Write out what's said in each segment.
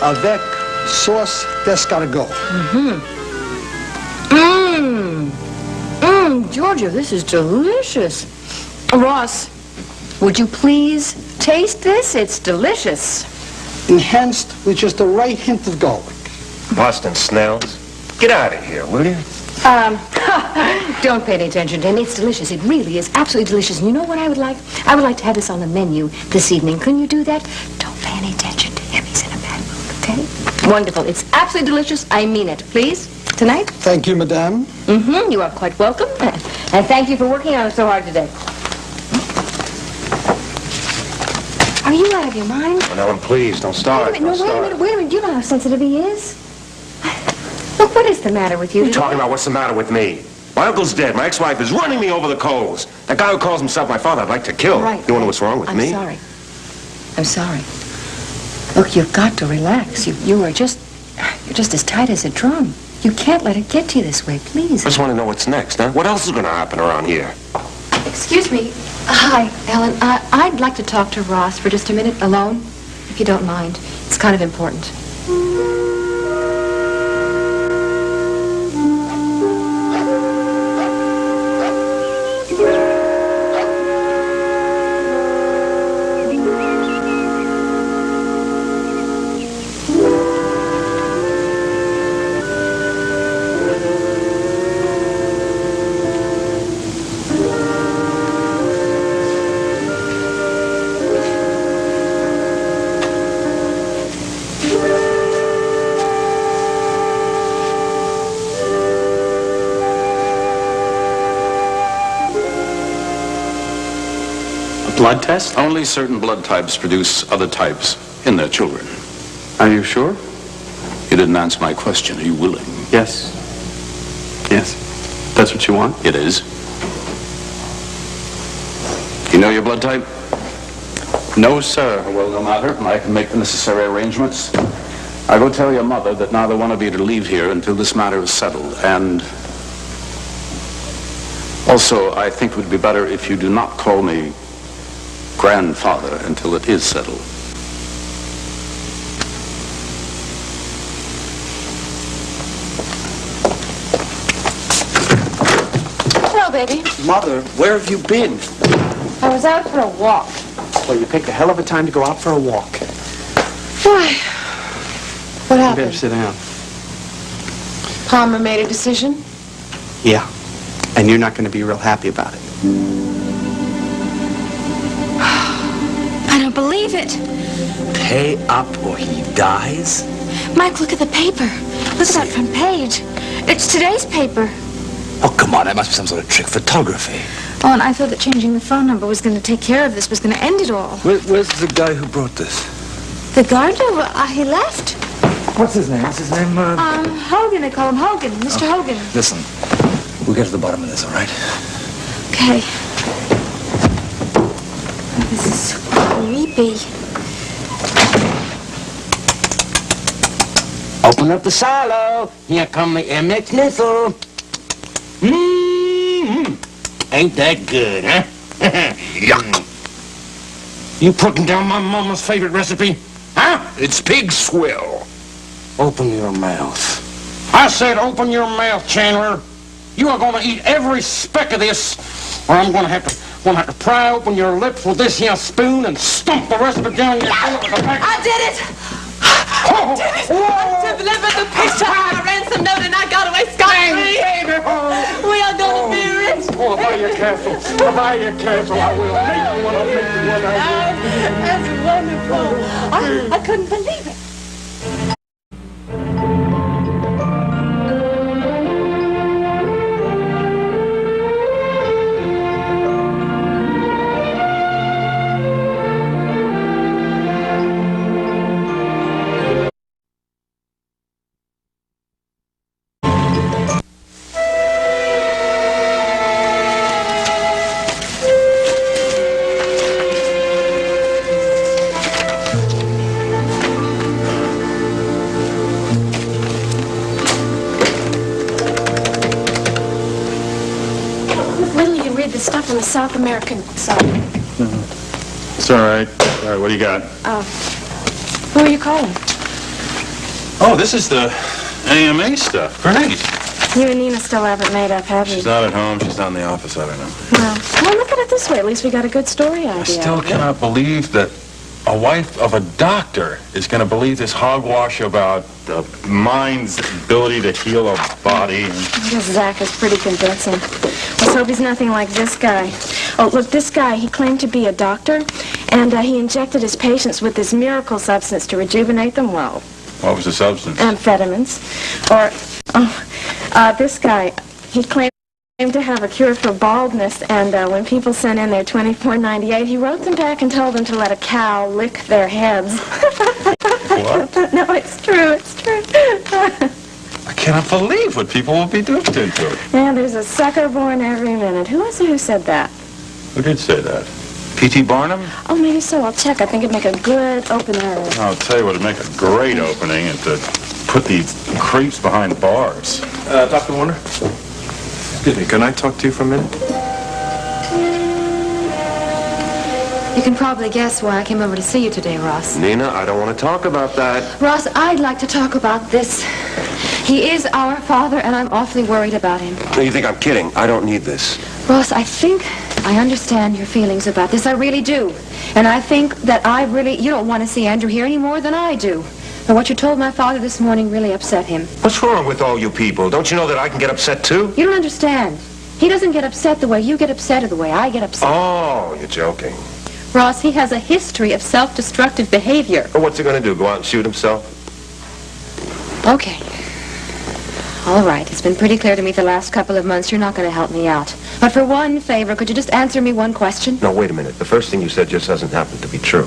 avec sauce d'escargot. Georgia, this is delicious. Ross, would you please taste this? It's delicious. Enhanced with just the right hint of garlic. Boston Snells, get out of here, will you? Don't pay any attention to him. It's delicious. It really is absolutely delicious. And you know what I would like? I would like to have this on the menu this evening. Couldn't you do that? Don't pay any attention to him. He's in a bad mood, okay? Wonderful. It's absolutely delicious. I mean it. Please, tonight? Thank you, madame. You are quite welcome. And thank you for working on it so hard today. Are you out of your mind? Oh, Ellen, please, don't start. Wait a minute. You know how sensitive he is. Look, what is the matter with you? What are you talking about? What's the matter with me? My uncle's dead. My ex-wife is running me over the coals. That guy who calls himself my father, I'd like to kill. Right. You want to know what's wrong with me? I'm sorry. Look, you've got to relax. You're just as tight as a drum. You can't let it get to you this way, please. I just want to know what's next, huh? What else is going to happen around here? Excuse me. Hi, Ellen. I'd like to talk to Ross for just a minute, alone, if you don't mind. It's kind of important. Blood test? Only certain blood types produce other types in their children. Are you sure? You didn't answer my question. Are you willing? Yes. Yes. That's what you want? It is. You know your blood type? No, sir. Well, no matter. I can make the necessary arrangements. I go tell your mother that neither one of you to leave here until this matter is settled. And also, I think it would be better if you do not call me grandfather until it is settled. Hello, baby. Mother, where have you been? I was out for a walk. Well, you picked a hell of a time to go out for a walk. Why? What You happened? better sit down. Palmer made a decision? Yeah. And you're not going to be real happy about it. I don't believe it. Pay up or he dies? Mike, look at the paper. Look at that front page. It's today's paper. Oh, come on, that must be some sort of trick photography. Oh, and I thought that changing the phone number was going to take care of this, was going to end it all. Where's the guy who brought this? The gardener, he left. What's his name? Hogan, they call him Hogan. Mr. Hogan. Listen, we'll get to the bottom of this, all right? Okay. Oh, this is so creepy. Open up the silo. Here come the MX missile. Ain't that good, huh? Yuck. You putting down my mama's favorite recipe? Huh? It's pig swill. Open your mouth. I said open your mouth, Chandler. You are going to eat every speck of this, or I'm going to have to pry open your lips with this here spoon and stump the rest of it down your throat with a pack. I did it! I did it! I delivered the picture on a ransom note and I got away scot-free! We are going to be rich! Oh, I'll buy you a castle. I'll buy you a castle. I will. Make you one. I'll make you one. That's wonderful. I couldn't believe it. Stuff on the South American side. It's all right. All right, what do you got? Who are you calling? Oh, this is the AMA stuff. Great. You and Nina still haven't made up, have you? She's not at home. She's not in the office. I don't know. Well, look at it this way. At least we got a good story idea. I still cannot believe that a wife of a doctor is going to believe this hogwash about the mind's ability to heal a body. I guess Zach is pretty convincing. Let's hope he's nothing like this guy. Oh, look, this guy, he claimed to be a doctor, and he injected his patients with this miracle substance to rejuvenate them. Well, What was the substance? amphetamines. Or, this guy, he claimed to have a cure for baldness, and when people sent in their $24.98, he wrote them back and told them to let a cow lick their heads. What? No, it's true, it's true. I cannot believe what people will be duped into. Yeah, there's a sucker born every minute. Who was it who said that? Who did say that? P.T. Barnum? Oh, maybe so. I'll check. I think it'd make a good opener. I'll tell you what would make a great opening and to put these creeps behind bars. Dr. Warner? Excuse me, can I talk to you for a minute? You can probably guess why I came over to see you today, Ross. Nina, I don't want to talk about that. Ross, I'd like to talk about this. He is our father, and I'm awfully worried about him. You think I'm kidding? I don't need this. Ross, I think I understand your feelings about this. I really do. And I think that you don't want to see Andrew here any more than I do. And what you told my father this morning really upset him. What's wrong with all you people? Don't you know that I can get upset too? You don't understand. He doesn't get upset the way you get upset or the way I get upset. Oh, you're joking. Ross, he has a history of self-destructive behavior. Well, what's he going to do? Go out and shoot himself? Okay. All right. It's been pretty clear to me the last couple of months you're not going to help me out. But for one favor, could you just answer me one question? No, wait a minute. The first thing you said just doesn't happen to be true.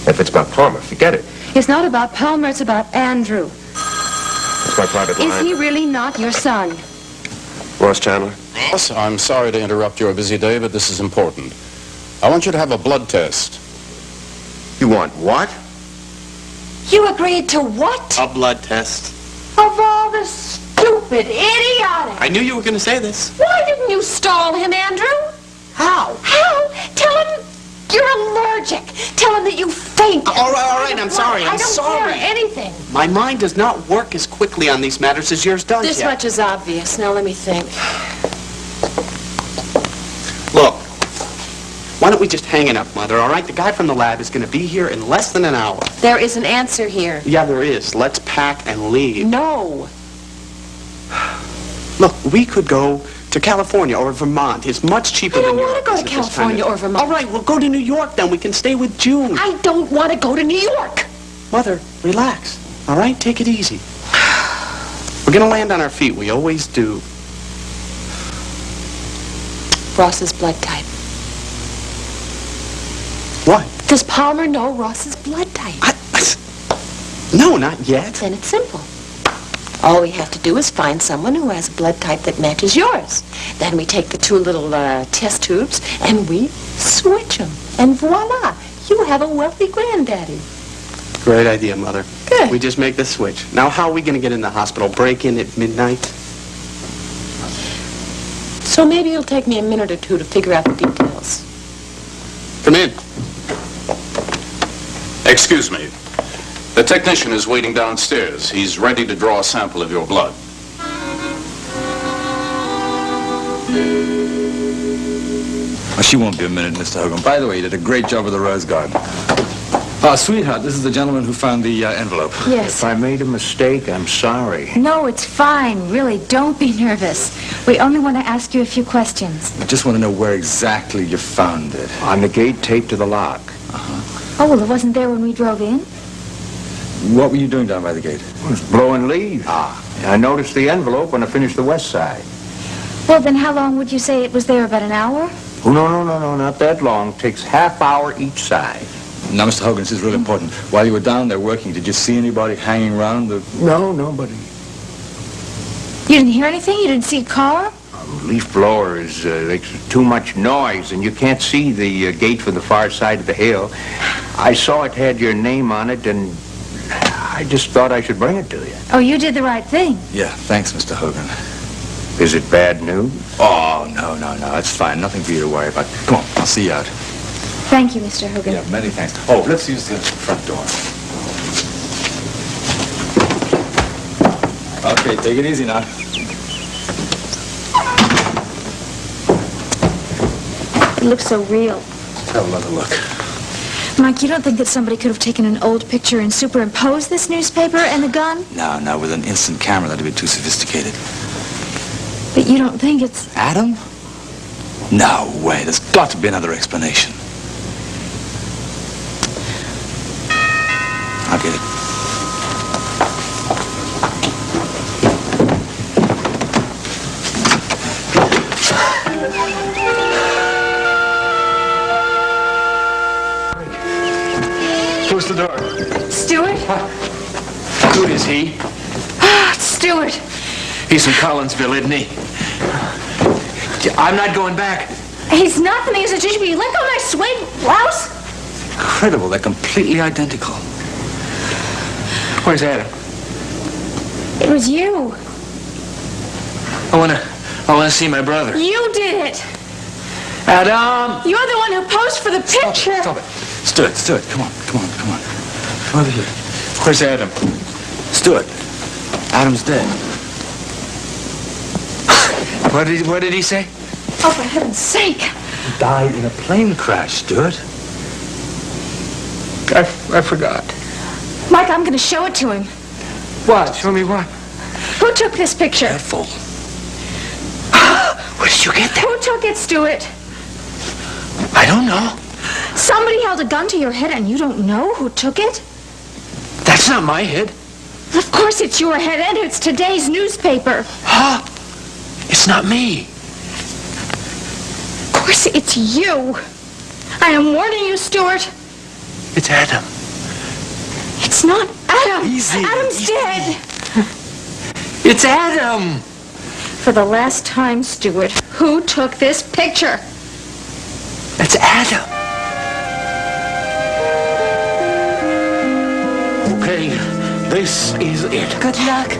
If it's about Palmer, forget it. It's not about Palmer, it's about Andrew. It's my private Is line. he really not your son? Ross Chandler? Ross, I'm sorry to interrupt your busy day, but this is important. I want you to have a blood test. You want what? You agreed to what? A blood test. Of all the stupid, idiotic. I knew you were going to say this. Why didn't you stall him, Andrew? How? How? Tell him you're allergic. Tell him that you fainted. All right, I'm sorry. I'm sorry. I don't care anything. My mind does not work as quickly on these matters as yours does This yet. much is obvious. Now let me think. Look, why don't we just hang it up, Mother, all right? The guy from the lab is going to be here in less than an hour. There is an answer here. Yeah, there is. Let's pack and leave. No. Look, we could go to California or Vermont. It's much cheaper I than don't want to go to at this time of California day. or Vermont. All right, we'll go to New York then. We can stay with June. I don't want to go to New York. Mother, relax. All right? Take it easy. We're going to land on our feet. We always do. Ross's blood type. What? Does Palmer know Ross's blood type? No, not yet. Then it's simple. All we have to do is find someone who has a blood type that matches yours. Then we take the two little test tubes and we switch them. And voila, you have a wealthy granddaddy. Great idea, Mother. Good. We just make the switch. Now, how are we going to get in the hospital? Break in at midnight? So maybe it'll take me a minute or two to figure out the details. Come in. Excuse me. The technician is waiting downstairs. He's ready to draw a sample of your blood. Oh, she won't be a minute, Mr. Hogan. By the way, you did a great job with the rose garden. Sweetheart, this is the gentleman who found the envelope. Yes. If I made a mistake, I'm sorry. No, it's fine. Really, don't be nervous. We only want to ask you a few questions. I just want to know where exactly you found it. On the gate taped to the lock. Oh, well, it wasn't there when we drove in? What were you doing down by the gate? I was blowing leaves. I noticed the envelope when I finished the west side. Well, then how long would you say it was there? About an hour? Oh, no, not that long. Takes half hour each side. Now, Mr. Hogan, this is really important. While you were down there working, did you see anybody hanging around the... No, nobody. You didn't hear anything? You didn't see a car? Leaf blowers makes too much noise, and you can't see the gate from the far side of the hill. I saw it had your name on it, and I just thought I should bring it to you. Oh, you did the right thing. Yeah, thanks, Mr. Hogan. Is it bad news? Oh, no, it's fine. Nothing for you to worry about. Come on, I'll see you out. Thank you, Mr. Hogan. Yeah, many thanks. Oh, let's use the front door. Okay, take it easy now. It looks so real. Have another look. Mike, you don't think that somebody could have taken an old picture and superimposed this newspaper and the gun? No, with an instant camera, that'd be too sophisticated. But you don't think it's... Adam? No way. There's got to be another explanation. I'll get it. Close the door. Stuart? Who is he? Ah, it's Stuart. He's from Collinsville, isn't he? I'm not going back. He's nothing. He's a ginger. You let go of my suede blouse? Incredible. They're completely identical. Where's Adam? It was you. I wanna see my brother. You did it. Adam! You're the one who posed for the picture. Stop it. Stuart, come on. Come over here. Where's Adam? Stuart, Adam's dead. What did he say? Oh, for heaven's sake. He died in a plane crash, Stuart. I forgot. Mike, I'm going to show it to him. What? Show me what? Who took this picture? Careful. Where did you get that? Who took it, Stuart? I don't know. Somebody held a gun to your head and you don't know who took it? That's not my head. Of course it's your head, and it's today's newspaper. Huh? It's not me. Of course it's you. I am warning you, Stuart. It's Adam. It's not Adam. Easy. Adam's dead. It's Adam. For the last time, Stuart, who took this picture? It's Adam. Okay, this is it. Good luck.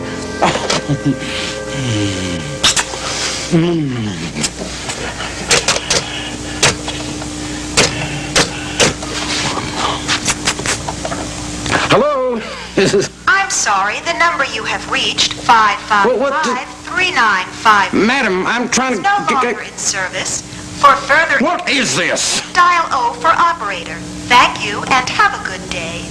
Hello? This is... I'm sorry, the number you have reached, What the- 555-395, Madam, I'm trying is to... no longer in service. For further... What is this? Dial O for operator. Thank you, and have a good day.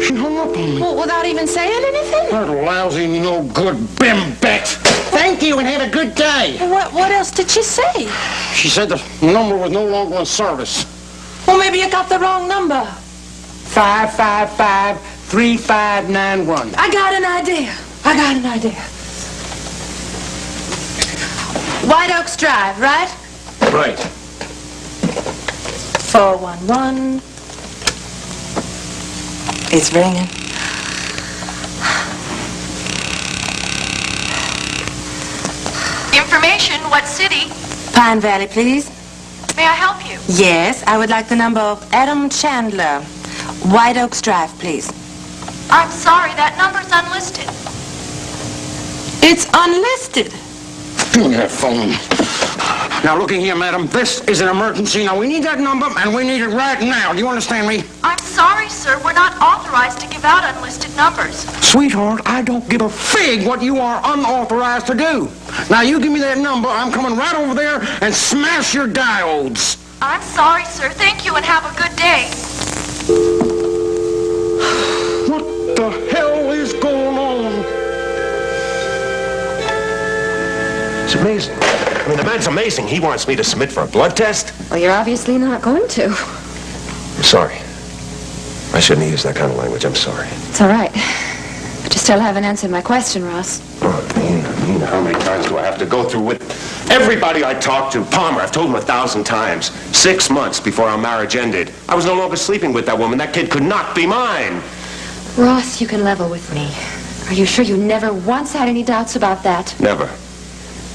She hung up on me. Well, without even saying anything? That lousy, no-good bimbeck. Thank you, and have a good day. What else did she say? She said the number was no longer in service. Well, maybe you got the wrong number. 555-3591. I got an idea. White Oaks Drive, right? Right. 411. It's ringing. Information, what city? Pine Valley, please. May I help you? Yes, I would like the number of Adam Chandler. White Oaks Drive, please. I'm sorry, that number's unlisted. It's unlisted. Give me that phone. Now, looky here, madam. This is an emergency. Now, we need that number, and we need it right now. Do you understand me? I'm sorry, sir, we're not authorized to give out unlisted numbers. Sweetheart, I don't give a fig what you are unauthorized to do. Now, you give me that number. I'm coming right over there and smash your diodes. I'm sorry, sir. Thank you, and have a good day. What the hell is going on? It's amazing. I mean, the man's amazing. He wants me to submit for a blood test? Well, you're obviously not going to. I'm sorry. I shouldn't have used that kind of language. I'm sorry. It's all right. But you still haven't answered my question, Ross. Oh, Nina, how many times do I have to go through with everybody I talk to? Palmer, I've told him 1,000 times. 6 months before our marriage ended, I was no longer sleeping with that woman. That kid could not be mine. Ross, you can level with me. Are you sure you never once had any doubts about that? Never.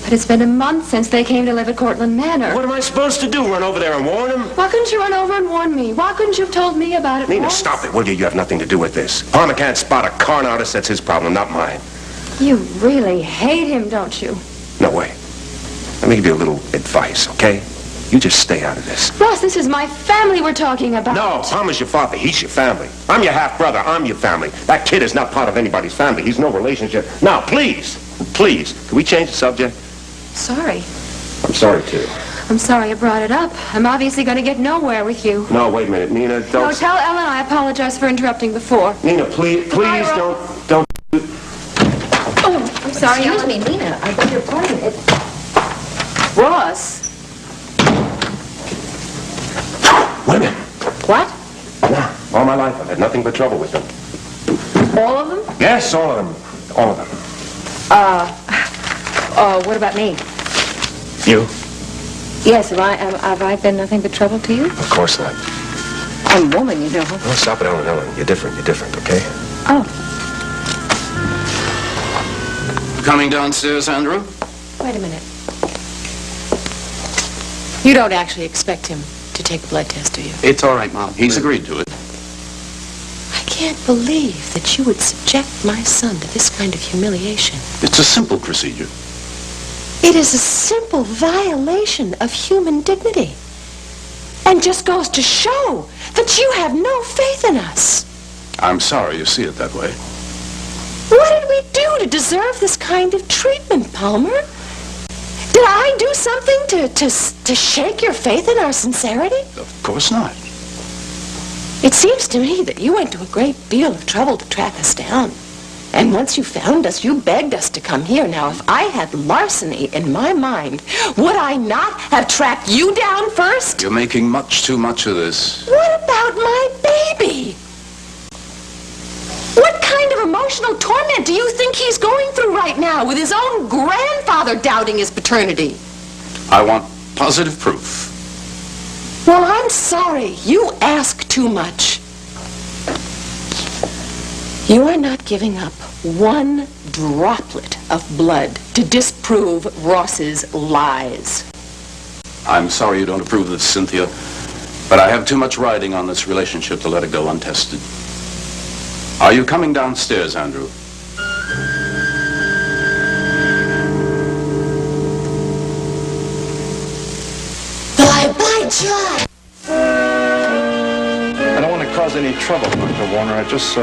But it's been a month since they came to live at Cortland Manor. What am I supposed to do, run over there and warn him? Why couldn't you run over and warn me? Why couldn't you have told me about it Nina, once? stop it, will you? You have nothing to do with this. Palmer can't spot a con artist. That's his problem, not mine. You really hate him, don't you? No way. Let me give you a little advice, okay? You just stay out of this. Ross, this is my family we're talking about. No, Palmer's your father. He's your family. I'm your half-brother. I'm your family. That kid is not part of anybody's family. He's no relationship. Now, please, can we change the subject? Sorry. I'm sorry, too. I'm sorry I brought it up. I'm obviously going to get nowhere with you. No, wait a minute, Nina, don't... No, tell Ellen I apologize for interrupting before. Nina, please don't... Oh, I'm sorry, Excuse Ellen. me, Nina. I beg your pardon. Ross. Women. What? Nah, all my life I've had nothing but trouble with them. All of them? Yes, all of them. All of them. What about me? You? Yes, have I been nothing but trouble to you? Of course not. I'm a woman, you know. Oh, stop it, Ellen. You're different, okay? Oh. Coming downstairs, Andrew? Wait a minute. You don't actually expect him to take a blood test, do you? It's all right, Mom. He's agreed to it. I can't believe that you would subject my son to this kind of humiliation. It's a simple procedure. It is a simple violation of human dignity. And just goes to show that you have no faith in us. I'm sorry you see it that way. What did we do to deserve this kind of treatment, Palmer? Did I do something to shake your faith in our sincerity? Of course not. It seems to me that you went to a great deal of trouble to track us down. And once you found us, you begged us to come here. Now, if I had larceny in my mind, would I not have tracked you down first? You're making much too much of this. What about my baby? What kind of emotional torment do you think he's going through right now with his own grandfather doubting his paternity? I want positive proof. Well, I'm sorry. You ask too much. You are not giving up one droplet of blood to disprove Ross's lies. I'm sorry you don't approve of this, Cynthia, but I have too much riding on this relationship to let it go untested. Are you coming downstairs, Andrew? Bye-bye, John. I don't want to cause any trouble, Dr. Warner. I'd just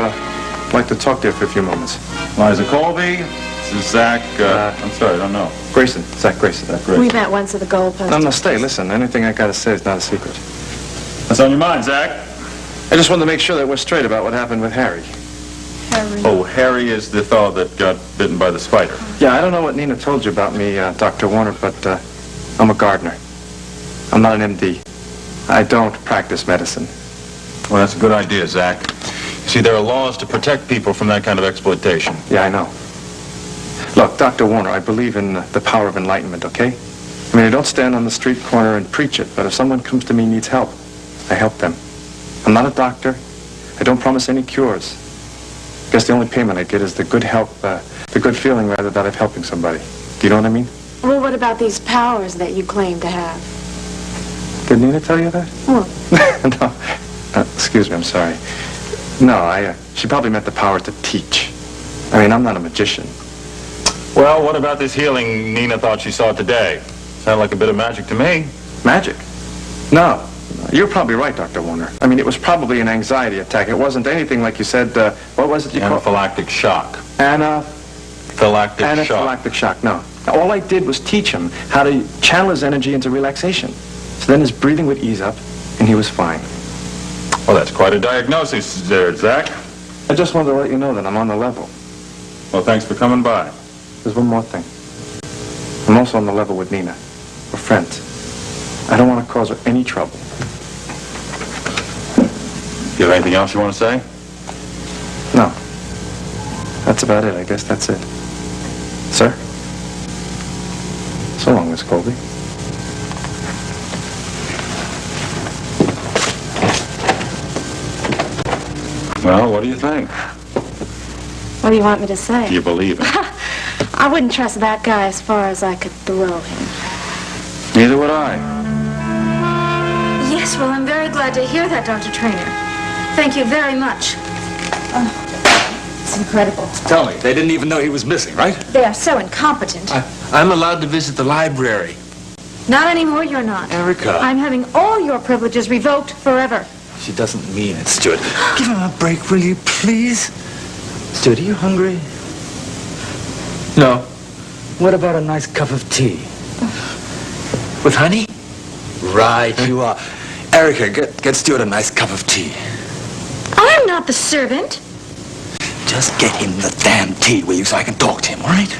like to talk to you for a few moments. Liza Colby, this is Zach, I'm sorry, I don't know. Grayson. Zach Grayson. We met once at the goalpost. No, stay. Listen, anything I got to say is not a secret. What's on your mind, Zach? I just wanted to make sure that we're straight about what happened with Harry. Harry. Oh, Harry is the fellow that got bitten by the spider. Yeah, I don't know what Nina told you about me, Dr. Warner, but I'm a gardener. I'm not an MD. I don't practice medicine. Well, that's a good idea, Zach. You see, there are laws to protect people from that kind of exploitation. Yeah, I know. Look, Dr. Warner, I believe in the power of enlightenment, okay? I mean, I don't stand on the street corner and preach it, but if someone comes to me and needs help, I help them. I'm not a doctor. I don't promise any cures. I guess the only payment I get is the good help, the good feeling, rather, that I'm helping somebody. Do you know what I mean? Well, what about these powers that you claim to have? Did Nina tell you that? What? No. Excuse me, I'm sorry. No, she probably meant the power to teach. I mean, I'm not a magician. Well, what about this healing Nina thought she saw today? Sounded like a bit of magic to me. Magic? No. You're probably right, Dr. Warner. I mean, it was probably an anxiety attack. It wasn't anything like you said, what was it you called? Anaphylactic shock. Anaphylactic shock, no. All I did was teach him how to channel his energy into relaxation. So then his breathing would ease up, and he was fine. Well, that's quite a diagnosis there, Zach. I just wanted to let you know that I'm on the level. Well, thanks for coming by. There's one more thing. I'm also on the level with Nina. We're friends. I don't want to cause her any trouble. You have anything else you want to say? No. That's about it. I guess that's it. Sir? So long, Miss Colby. Well, what do you think? What do you want me to say? Do you believe it? I wouldn't trust that guy as far as I could throw him. Neither would I. Yes, well, I'm very glad to hear that, Dr. Trainer. Thank you very much. Oh, it's incredible. Tell me, they didn't even know he was missing, right? They are so incompetent. I'm allowed to visit the library. Not anymore, you're not. Erica. I'm having all your privileges revoked forever. She doesn't mean it, Stuart. Give him a break, will you, please? Stuart, are you hungry? No. What about a nice cup of tea? With honey? Right, you are. Erica, get Stuart a nice cup of tea. I'm not the servant. Just get him the damn tea, will you, so I can talk to him, all right?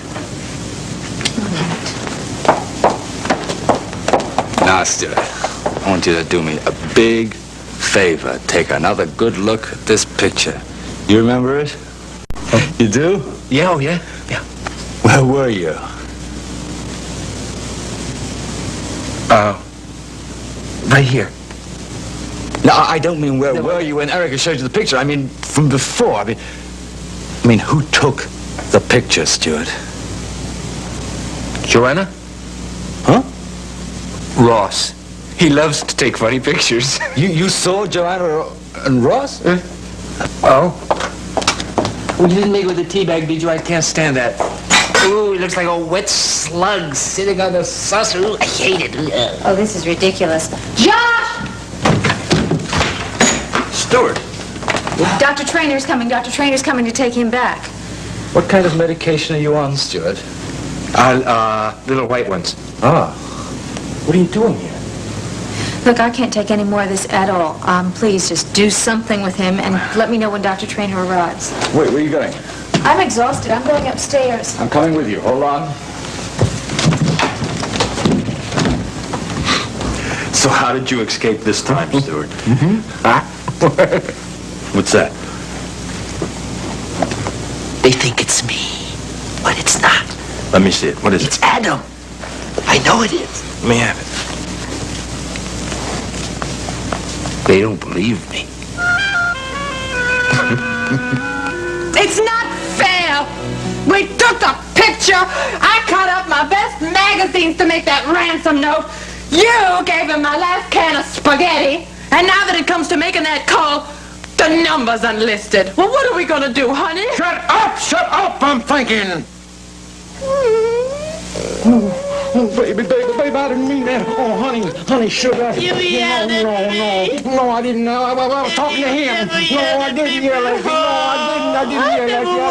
Now, Stuart, I want you to do me a big favor. Take another good look at this picture. You remember it? You do? Yeah, oh, yeah? Yeah. Where were you? Right here. No, I don't mean where were you when Erica showed you the picture. I mean from before. I mean, who took the picture, Stuart? Joanna? Huh? Ross. He loves to take funny pictures. You saw Joanna and Ross? Oh. Well, you didn't make it with the tea bag, did you? I can't stand that. Ooh, he looks like a wet slug sitting on the saucer. Ooh, I hate it. Ugh. Oh, this is ridiculous. Josh! Stuart. Dr. Trainer's coming. Dr. Trainer's coming to take him back. What kind of medication are you on, Stuart? Little white ones. Ah. What are you doing here? Look, I can't take any more of this at all. Please just do something with him and let me know when Dr. Trainer arrives. Wait, where are you going? I'm exhausted. I'm going upstairs. I'm coming with you. Hold on. So how did you escape this time, Stuart? Huh? What's that? They think it's me, but it's not. Let me see it. What is It's Adam. I know it is. it? Let me have it. They don't believe me. It's not fair. We took the picture. I cut up my best magazines to make that ransom note. You gave him my last can of spaghetti. And now that it comes to making that call, the number's unlisted. Well, what are we going to do, honey? Shut up, I'm thinking. Oh, baby, I didn't mean that. Oh, honey, sugar. You yelled at me. No, I didn't know. I was talking to him. No, I didn't yell at you. No, I didn't yell at you.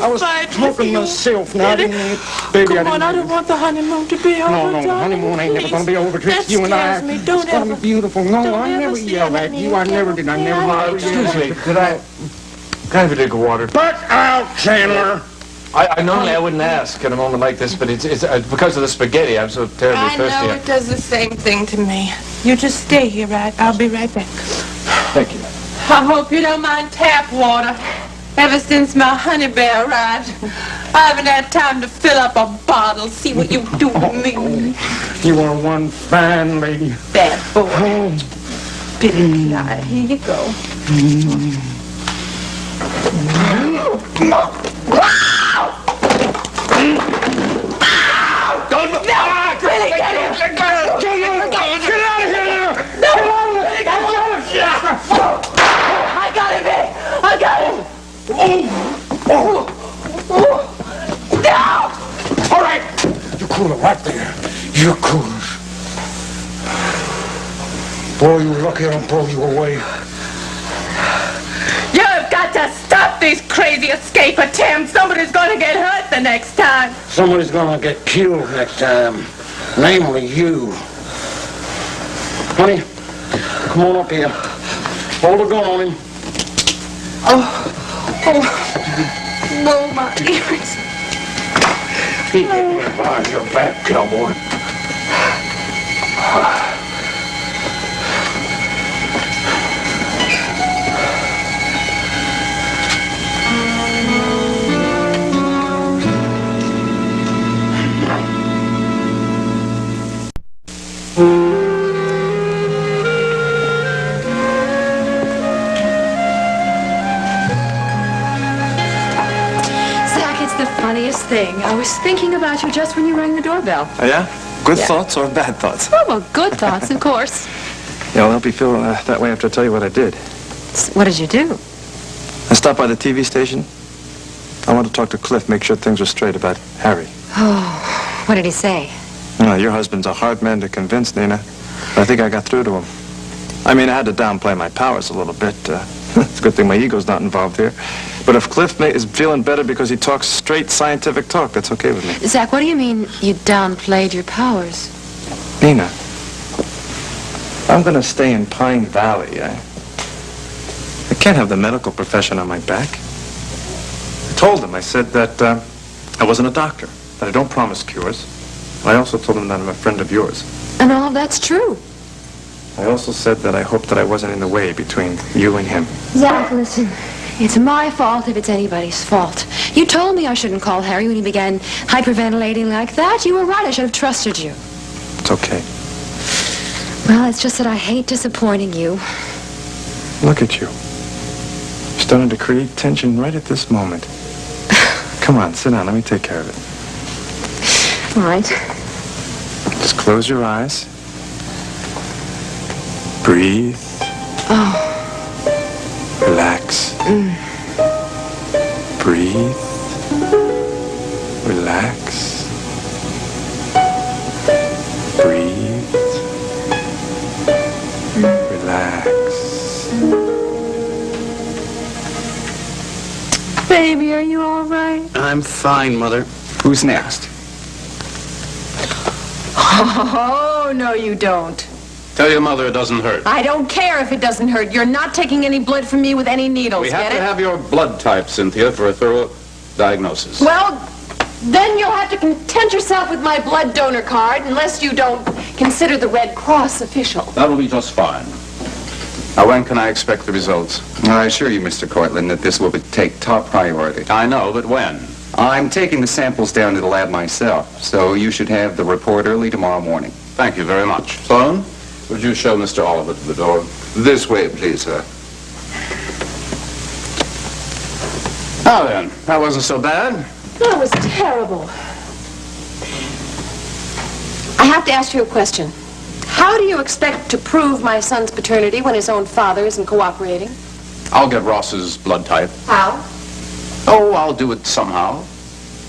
I was talking to myself. No, I didn't. Baby, Come on, I don't want the honeymoon to be over. No, the honeymoon ain't never gonna be over between you and I. Me. Don't it's gonna be beautiful. No, I never yelled at you. I never did. I never yelled. Excuse me, can I have a drink of water? Butt out, Chandler. I normally I wouldn't ask at a moment like this, but it's because of the spaghetti. I'm so terribly I thirsty. know it does the same thing to me. You just stay here, right? I'll be right back. Thank you. I hope you don't mind tap water. Ever since my honey bear arrived, I haven't had time to fill up a bottle. See what you do to me. You are one fine lady. Bad boy. Pity guy. Here you go. Don't look. No, really, get him. Get out of here. No, I got him, Eddie. I got him. No! All right. You're cooler right there. You're cooler. Boy, you're lucky I don't blow you away. You've got to stop these crazy escape attempts. Somebody's going to get hurt the next time. Somebody's gonna get killed next time. Namely you. Honey, come on up here. Hold the gun on him. Oh, my ears. Keep it behind your back, cowboy. Zach, it's the funniest thing. I was thinking about you just when you rang the doorbell. Oh, yeah? Good Yeah. thoughts or bad thoughts? Oh, well, good thoughts, of course. Yeah, I'll help you feel that way after I tell you what I did. What did you do? I stopped by the TV station. I want to talk to Cliff, make sure things are straight about Harry. Oh, what did he say? Well, your husband's a hard man to convince, Nina. But I think I got through to him. I mean, I had to downplay my powers a little bit. It's a good thing my ego's not involved here. But if Cliff is feeling better because he talks straight scientific talk, that's okay with me. Zach, what do you mean you downplayed your powers? Nina, I'm going to stay in Pine Valley. I can't have the medical profession on my back. I told him, I said that I wasn't a doctor, that I don't promise cures. I also told him that I'm a friend of yours. And all of that's true. I also said that I hoped that I wasn't in the way between you and him. Zach, listen. It's my fault if it's anybody's fault. You told me I shouldn't call Harry when he began hyperventilating like that. You were right. I should have trusted you. It's okay. Well, it's just that I hate disappointing you. Look at you. You're starting to create tension right at this moment. Come on, sit down. Let me take care of it. All right. Just close your eyes. Breathe. Oh. Relax. Breathe. Relax. Breathe. Relax. Baby, are you all right? I'm fine, Mother. Who's next? Oh, no, you don't. Tell your mother it doesn't hurt. I don't care if it doesn't hurt. You're not taking any blood from me with any needles, We have get to it? have your blood type, Cynthia, for a thorough diagnosis. Well, then you'll have to content yourself with my blood donor card unless you don't consider the Red Cross official. That'll be just fine. Now, when can I expect the results? I assure you, Mr. Cortland, that this will take top priority. I know, but when? I'm taking the samples down to the lab myself, so you should have the report early tomorrow morning. Thank you very much. Sloan, would you show Mr. Oliver to the door? This way, please, sir. Now then, that wasn't so bad. That was terrible. I have to ask you a question. How do you expect to prove my son's paternity when his own father isn't cooperating? I'll get Ross's blood type. How? Oh, I'll do it somehow.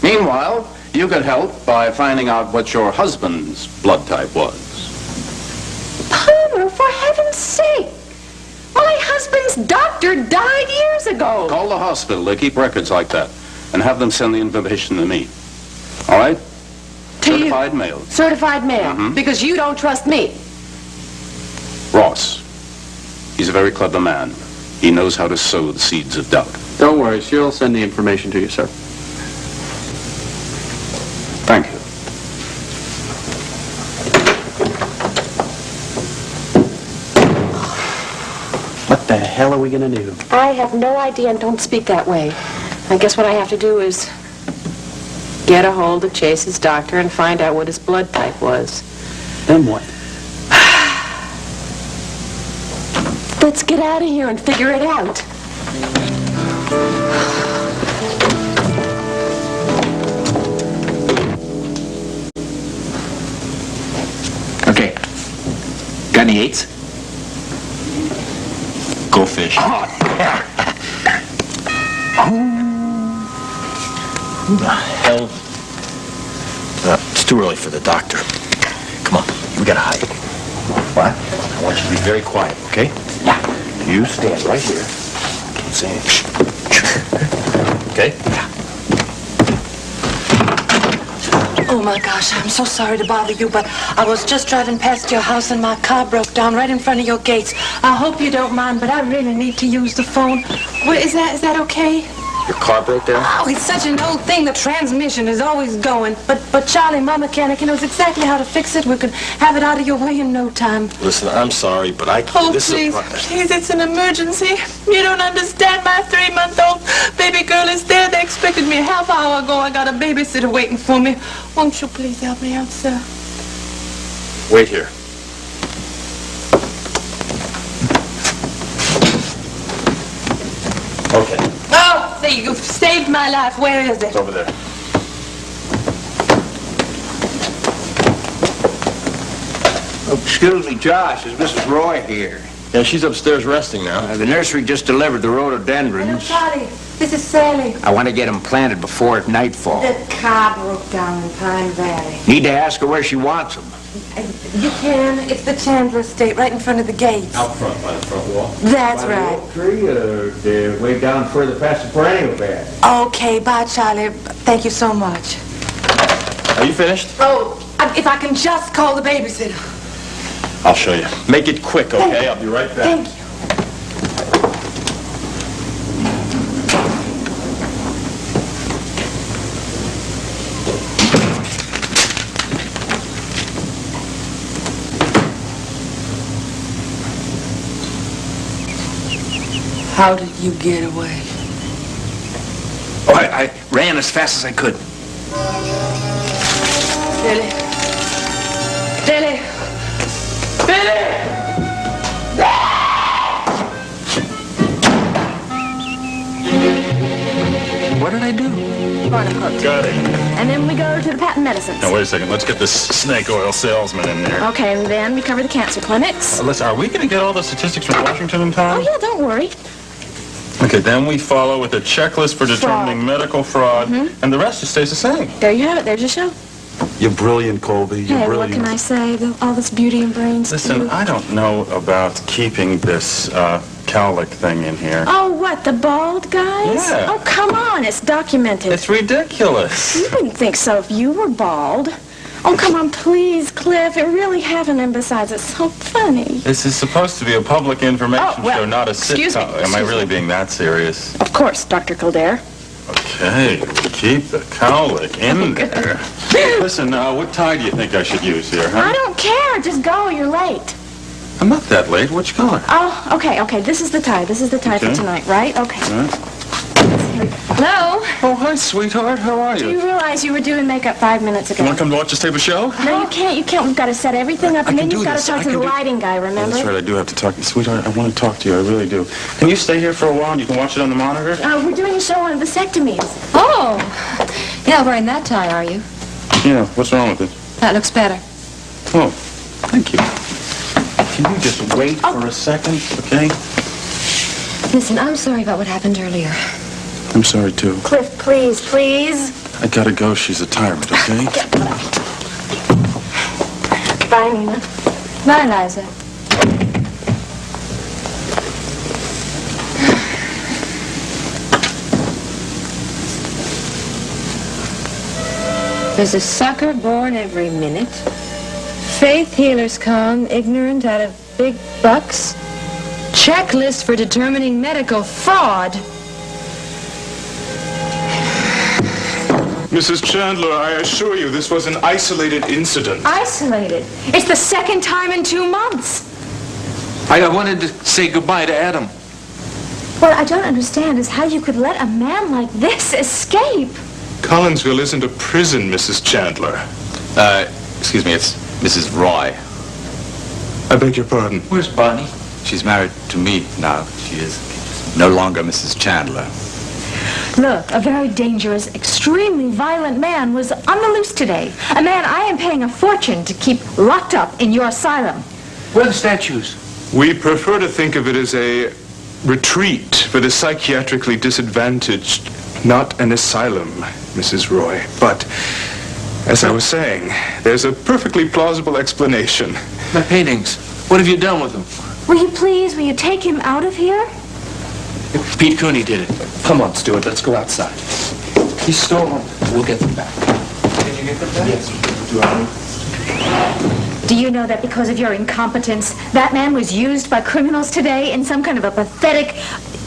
Meanwhile, you could help by finding out what your husband's blood type was. Palmer, for heaven's sake! My husband's doctor died years ago. Call the hospital. They keep records like that. And have them send the information to me. All right? To you? Certified mail. Certified mail? Because you don't trust me. Ross. He's a very clever man. He knows how to sow the seeds of doubt. Don't worry, she'll send the information to you, sir. Thank you. What the hell are we gonna do? I have no idea, and don't speak that way. I guess what I have to do is get a hold of Chase's doctor and find out what his blood type was. Then what? Let's get out of here and figure it out. Okay. Got any eights? Go fish. Who the hell? It's too early for the doctor. Come on, we gotta hide. What? I want you to be very quiet, okay? Yeah. You stand right here. Can't say anything. Okay? Yeah. Oh, my gosh, I'm so sorry to bother you, but I was just driving past your house and my car broke down right in front of your gates. I hope you don't mind, but I really need to use the phone. What, is that okay? Your car broke down? Oh, it's such an old thing. The transmission is always going. But Charlie, my mechanic, he knows exactly how to fix it. We could have it out of your way in no time. Listen, I'm sorry, but I can't. Oh, this please, is please, it's an emergency. You don't understand. My 3-month-old baby girl is there. They expected me a half hour ago. I got a babysitter waiting for me. Won't you please help me out, sir? Wait here. Okay. Oh, see, you've saved my life. Where is it? It's over there. Oh, excuse me, Josh. Is Mrs. Roy here? Yeah, she's upstairs resting now. The nursery just delivered the rhododendrons. Charlie, This is Sally. I want to get them planted before nightfall. The car broke down in Pine Valley. Need to ask her where she wants them. You can. It's the Chandler estate, right in front of the gates. Out front, by the front wall. That's By the right. oak tree, or they're way down further past the perennial bed? Okay, bye, Charlie. Thank you so much. Are you finished? Oh, if I can just call the babysitter. I'll show you. Make it quick, okay? I'll be right back. Thank you. How did you get away? Oh, I ran as fast as I could. Billy. Billy. Billy! What did I do? Barnacle. Got it. And then we go to the patent medicines. Now, wait a second. Let's get this snake oil salesman in there. Okay, and then we cover the cancer clinics. Listen, are we going to get all the statistics from Washington in time? Oh, yeah, don't worry. Okay, then we follow with a checklist for determining medical fraud, and the rest just stays the same. There you have it. There's your show. You're brilliant, Colby. You're Hey, brilliant. what can I say? All this beauty and brains. Listen, I don't know about keeping this cowlick thing in here. Oh, what, the bald guys? Yeah. Oh, come on, it's documented. It's ridiculous. You wouldn't think so if you were bald. Oh, come on, please, Cliff. It really happened, and besides, it's so funny. This is supposed to be a public information well, show, not a excuse me, sitcom. Am I excuse really me. being that serious? Of course, Dr. Kildare. Okay, keep the cowlick in there. Listen, what tie do you think I should use here, I huh? don't care. Just go. You're late. I'm not that late. Which color? Oh, okay. This is the tie. This is the tie for Okay. tonight, right? Okay. All right. Hello? Oh, hi, sweetheart. How are Do you? you realize you were doing makeup 5 minutes ago? You want to come to watch us tape a show? No, you can't. You can't. We've got to set everything up, I and can then you've do got to this. talk I to the can do- lighting guy, Oh, remember? that's right. I do have to talk. Sweetheart, I want to talk to you. I really do. Can you stay here for a while and you can watch it on the monitor? We're doing a show on vasectomies. Oh, you're not wearing that tie, are you? Yeah, what's wrong with it? That looks better. Oh, thank you. Can you just wait for a second, okay? Listen, I'm sorry about what happened earlier. I'm sorry, too. Cliff, please, please. I gotta go. She's a tyrant, okay? Bye, Nina. Bye, Liza. There's a sucker born every minute. Faith healers come, ignorant out of big bucks. Checklist for determining medical fraud. Mrs. Chandler, I assure you this was an isolated incident. Isolated. It's the second time in 2 months. I wanted to say goodbye to Adam. What I don't understand is how you could let a man like this escape. Collinsville isn't a prison, Mrs. Chandler. Excuse me, it's Mrs. Roy. I beg your pardon. Where's Bonnie? She's married to me now. She is no longer Mrs. Chandler. Look, a very dangerous, extremely violent man was on the loose today. A man I am paying a fortune to keep locked up in your asylum. Where are the statues? We prefer to think of it as a retreat for the psychiatrically disadvantaged, not an asylum, Mrs. Roy. But, as I was saying, there's a perfectly plausible explanation. My paintings. What have you done with them? Will you take him out of here? Pete Cooney did it. Come on, Stuart, let's go outside. He stole them. We'll get them back. Did you get them back? Yes. Do you know that because of your incompetence, that man was used by criminals today in some kind of a pathetic,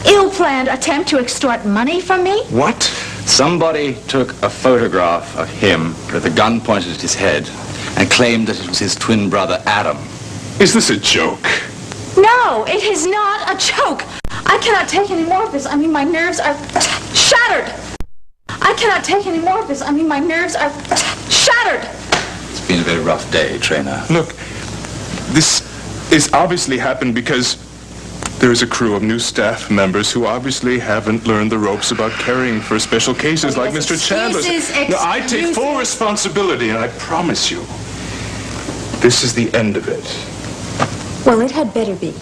ill-planned attempt to extort money from me? What? Somebody took a photograph of him with a gun pointed at his head and claimed that it was his twin brother, Adam. Is this a joke? No, it is not a joke. I cannot take any more of this. I mean, my nerves are shattered. I cannot take any more of this. I mean, my nerves are shattered. It's been a very rough day, Trainer. Look, this is obviously happened because there is a crew of new staff members who obviously haven't learned the ropes about caring for special cases like Mr. Chandler's. Now, I take full responsibility, and I promise you, this is the end of it. Well, it had better be.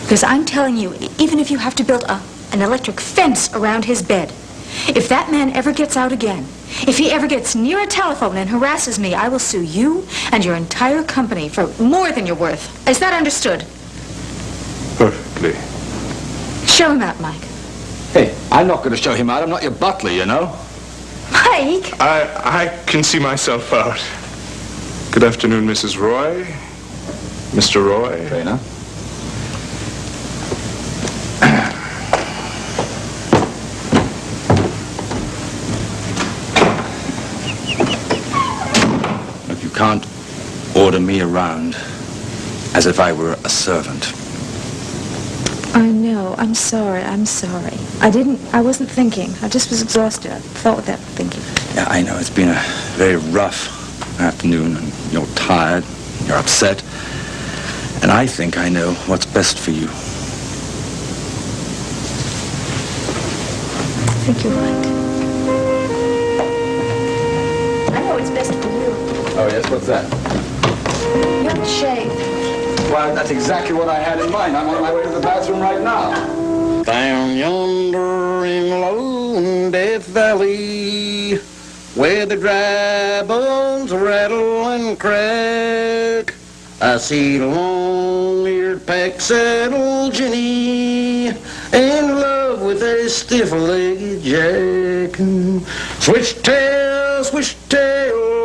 Because I'm telling you, even if you have to build a an electric fence around his bed. If that man ever gets out again, if he ever gets near a telephone and harasses me, I will sue you and your entire company for more than you're worth. Is that understood? Perfectly. Show him out, Mike. Hey, I'm not going to show him out. I'm not your butler, you know. Mike! I can see myself out. Good afternoon, Mrs. Roy. Mr. Roy. Trainer. Look, you can't order me around as if I were a servant. I know. I'm sorry. I'm sorry. I wasn't thinking. I just was exhausted. I felt without thinking. Yeah, I know. It's been a very rough afternoon, and you're tired, you're upset, and I think I know what's best for you. I think you're right. I know what's best for you. Oh, yes? What's that? You haven't shaved. Well, that's exactly what I had in mind. I'm on my way to the bathroom right now. Down yonder in Lone Death Valley, where the dry bones rattle and crack, I see long-eared pack-saddle Jenny in love with a stiff-legged Jack. Switch tail,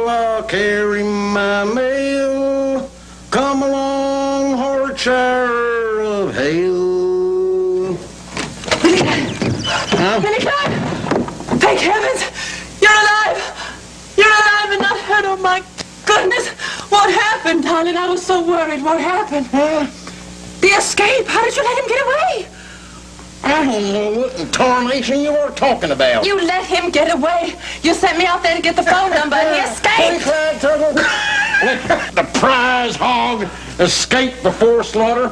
I'll carry my mail. Come along, Horshire of Hale. Winnicott! Thank heavens! You're alive! You're alive and not hurt! Oh, my goodness! What happened, darling? I was so worried. What happened? The escape! How did you let him get away? I don't know what in tarnation you are talking about. You let him get away. You sent me out there to get the phone number and he escaped. The prize hog escaped before slaughter.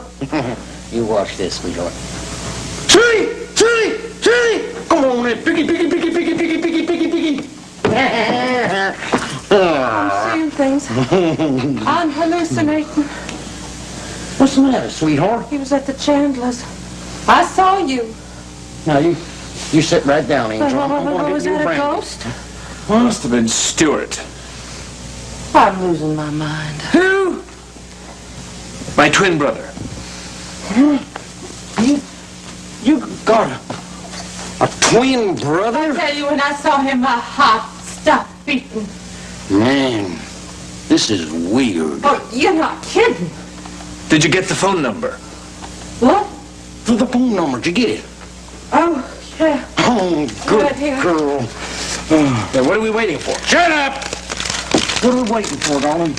You watch this, sweetheart. Chitty! Come on, there. Piggy. I'm seeing things. I'm hallucinating. What's the matter, sweetheart? He was at the Chandler's. I saw you. Now, you sit right down, Angel. I'm going to Was get you that a brandy. ghost? Must have been Stuart. I'm losing my mind. Who? My twin brother. You got a twin brother? I tell you, when I saw him, my heart stopped beating. Man, this is weird. Oh, you're not kidding. Did you get the phone number? What? For the phone number, did you get it? Oh, yeah. Oh, good Right here. girl. Now, what are we waiting for? Shut up! What are we waiting for, darling?